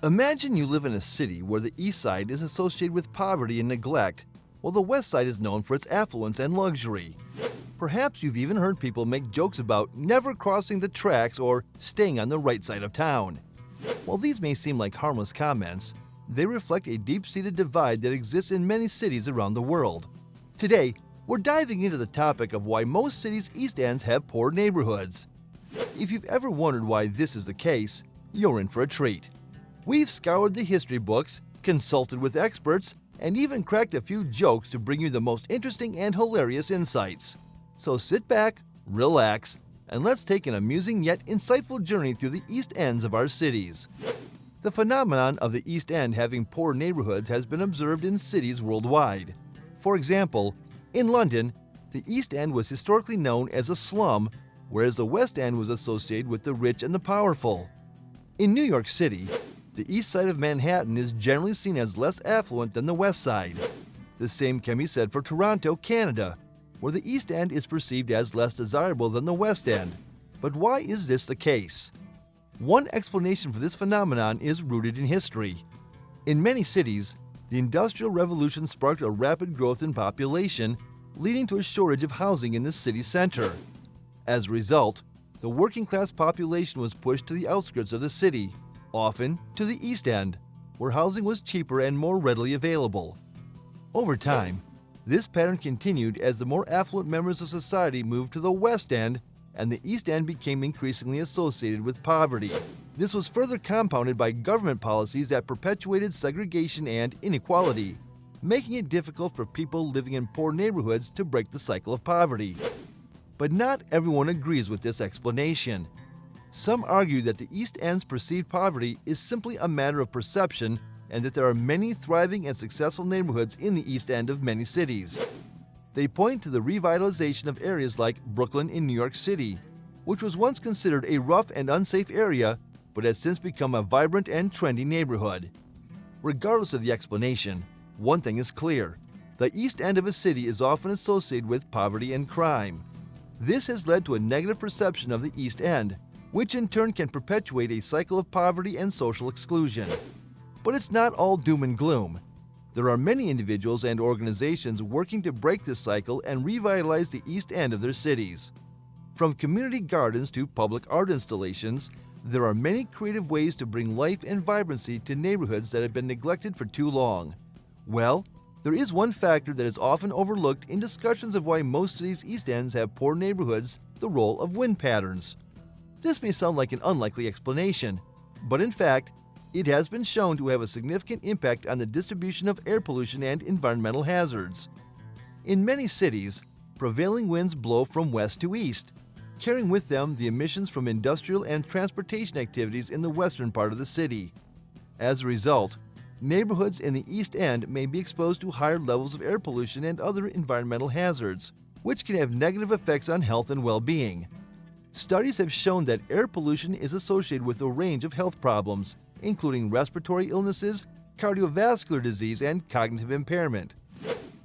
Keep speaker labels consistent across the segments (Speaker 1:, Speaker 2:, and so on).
Speaker 1: Imagine you live in a city where the east side is associated with poverty and neglect, while the west side is known for its affluence and luxury. Perhaps you've even heard people make jokes about never crossing the tracks or staying on the right side of town. While these may seem like harmless comments, they reflect a deep-seated divide that exists in many cities around the world. Today, we're diving into the topic of why most cities' east ends have poor neighborhoods. If you've ever wondered why this is the case, you're in for a treat. We've scoured the history books, consulted with experts, and even cracked a few jokes to bring you the most interesting and hilarious insights. So sit back, relax, and let's take an amusing yet insightful journey through the east ends of our cities. The phenomenon of the East End having poor neighborhoods has been observed in cities worldwide. For example, in London, the East End was historically known as a slum, whereas the West End was associated with the rich and the powerful. In New York City, the east side of Manhattan is generally seen as less affluent than the west side. The same can be said for Toronto, Canada, where the East End is perceived as less desirable than the West End. But why is this the case? One explanation for this phenomenon is rooted in history. In many cities, the Industrial Revolution sparked a rapid growth in population, leading to a shortage of housing in the city center. As a result, the working-class population was pushed to the outskirts of the city, often to the East End, where housing was cheaper and more readily available. Over time, this pattern continued as the more affluent members of society moved to the West End, and the East End became increasingly associated with poverty. This was further compounded by government policies that perpetuated segregation and inequality, making it difficult for people living in poor neighborhoods to break the cycle of poverty. But not everyone agrees with this explanation. Some argue that the East End's perceived poverty is simply a matter of perception and that there are many thriving and successful neighborhoods in the East End of many cities. They point to the revitalization of areas like Brooklyn in New York City, which was once considered a rough and unsafe area, but has since become a vibrant and trendy neighborhood. Regardless of the explanation, one thing is clear: the East End of a city is often associated with poverty and crime. This has led to a negative perception of the East End, which in turn can perpetuate a cycle of poverty and social exclusion. But it's not all doom and gloom. There are many individuals and organizations working to break this cycle and revitalize the East End of their cities. From community gardens to public art installations, there are many creative ways to bring life and vibrancy to neighborhoods that have been neglected for too long. Well, there is one factor that is often overlooked in discussions of why most cities' East Ends have poor neighborhoods: the role of wind patterns. This may sound like an unlikely explanation, but in fact, it has been shown to have a significant impact on the distribution of air pollution and environmental hazards. In many cities, prevailing winds blow from west to east, carrying with them the emissions from industrial and transportation activities in the western part of the city. As a result, neighborhoods in the East End may be exposed to higher levels of air pollution and other environmental hazards, which can have negative effects on health and well-being. Studies have shown that air pollution is associated with a range of health problems, including respiratory illnesses, cardiovascular disease, and cognitive impairment.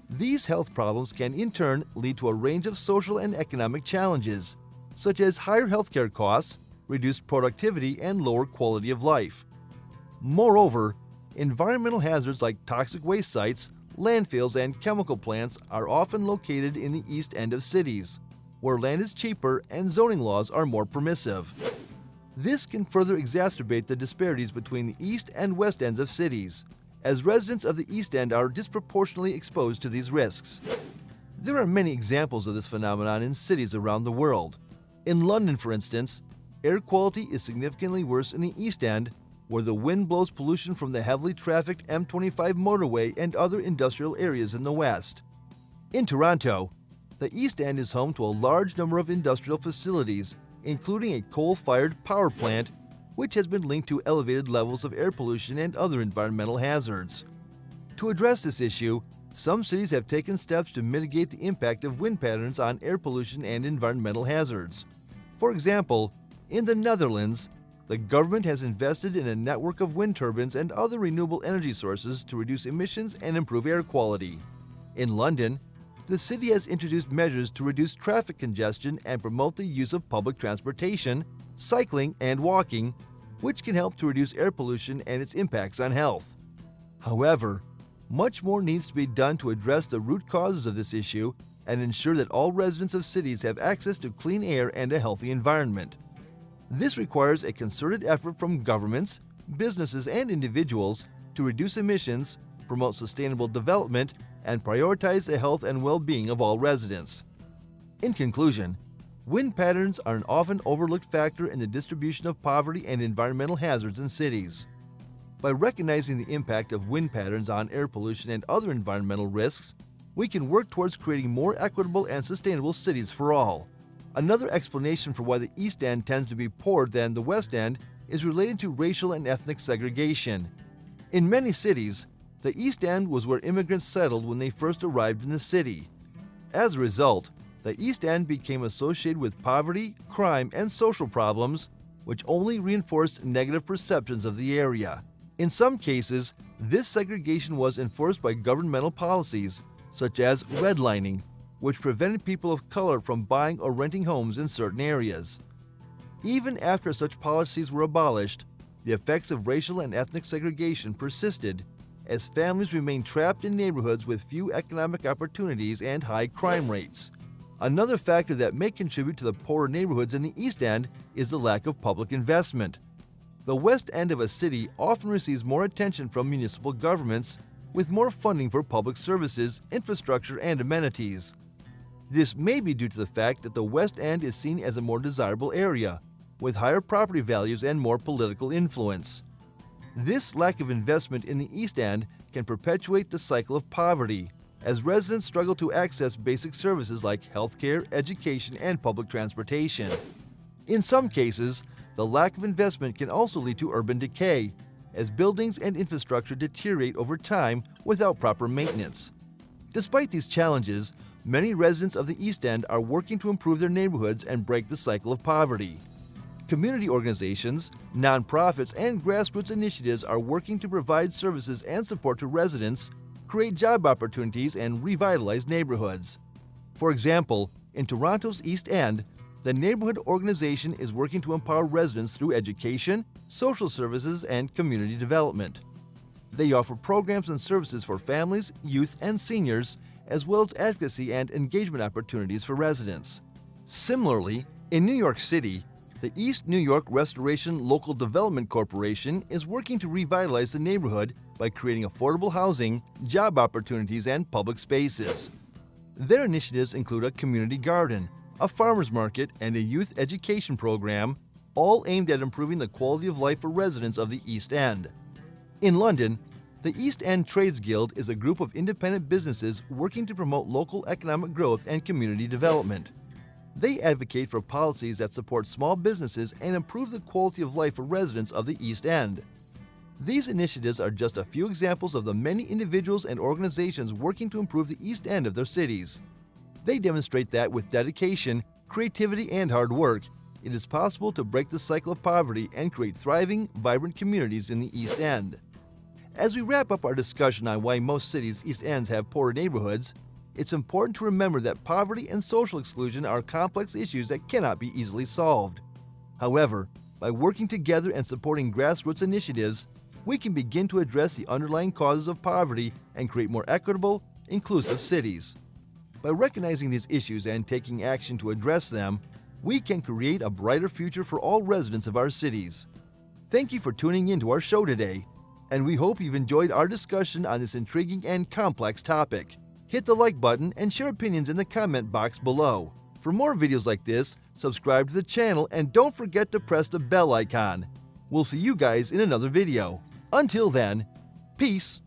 Speaker 1: These health problems can in turn lead to a range of social and economic challenges, such as higher healthcare costs, reduced productivity, and lower quality of life. Moreover, environmental hazards like toxic waste sites, landfills, and chemical plants are often located in the East End of cities, where land is cheaper and zoning laws are more permissive. This can further exacerbate the disparities between the East and West Ends of cities, as residents of the East End are disproportionately exposed to these risks. There are many examples of this phenomenon in cities around the world. In London, for instance, air quality is significantly worse in the East End, where the wind blows pollution from the heavily trafficked M25 motorway and other industrial areas in the west. In Toronto, the East End is home to a large number of industrial facilities, including a coal-fired power plant, which has been linked to elevated levels of air pollution and other environmental hazards. To address this issue, some cities have taken steps to mitigate the impact of wind patterns on air pollution and environmental hazards. For example, in the Netherlands, the government has invested in a network of wind turbines and other renewable energy sources to reduce emissions and improve air quality. In London, the city has introduced measures to reduce traffic congestion and promote the use of public transportation, cycling, and walking, which can help to reduce air pollution and its impacts on health. However, much more needs to be done to address the root causes of this issue and ensure that all residents of cities have access to clean air and a healthy environment. This requires a concerted effort from governments, businesses, and individuals to reduce emissions, promote sustainable development, and prioritize the health and well-being of all residents. In conclusion, wind patterns are an often overlooked factor in the distribution of poverty and environmental hazards in cities. By recognizing the impact of wind patterns on air pollution and other environmental risks, we can work towards creating more equitable and sustainable cities for all. Another explanation for why the East End tends to be poorer than the West End is related to racial and ethnic segregation. In many cities, the East End was where immigrants settled when they first arrived in the city. As a result, the East End became associated with poverty, crime, and social problems, which only reinforced negative perceptions of the area. In some cases, this segregation was enforced by governmental policies, such as redlining, which prevented people of color from buying or renting homes in certain areas. Even after such policies were abolished, the effects of racial and ethnic segregation persisted, as families remained trapped in neighborhoods with few economic opportunities and high crime rates. Another factor that may contribute to the poorer neighborhoods in the East End is the lack of public investment. The West End of a city often receives more attention from municipal governments, with more funding for public services, infrastructure, and amenities. This may be due to the fact that the West End is seen as a more desirable area, with higher property values and more political influence. This lack of investment in the East End can perpetuate the cycle of poverty, as residents struggle to access basic services like healthcare, education, and public transportation. In some cases, the lack of investment can also lead to urban decay, as buildings and infrastructure deteriorate over time without proper maintenance. Despite these challenges, many residents of the East End are working to improve their neighborhoods and break the cycle of poverty. Community organizations, nonprofits, and grassroots initiatives are working to provide services and support to residents, create job opportunities, and revitalize neighborhoods. For example, in Toronto's East End, the neighborhood organization is working to empower residents through education, social services, and community development. They offer programs and services for families, youth, and seniors, as well as advocacy and engagement opportunities for residents. Similarly, in New York City, the East New York Restoration Local Development Corporation is working to revitalize the neighborhood by creating affordable housing, job opportunities, and public spaces. Their initiatives include a community garden, a farmer's market, and a youth education program, all aimed at improving the quality of life for residents of the East End. In London, the East End Trades Guild is a group of independent businesses working to promote local economic growth and community development. They advocate for policies that support small businesses and improve the quality of life for residents of the East End. These initiatives are just a few examples of the many individuals and organizations working to improve the East End of their cities. They demonstrate that with dedication, creativity, and hard work, it is possible to break the cycle of poverty and create thriving, vibrant communities in the East End. As we wrap up our discussion on why most cities' East Ends have poorer neighborhoods, it's important to remember that poverty and social exclusion are complex issues that cannot be easily solved. However, by working together and supporting grassroots initiatives, we can begin to address the underlying causes of poverty and create more equitable, inclusive cities. By recognizing these issues and taking action to address them, we can create a brighter future for all residents of our cities. Thank you for tuning in to our show today, and we hope you've enjoyed our discussion on this intriguing and complex topic. Hit the like button and share opinions in the comment box below. For more videos like this, subscribe to the channel and don't forget to press the bell icon. We'll see you guys in another video. Until then, peace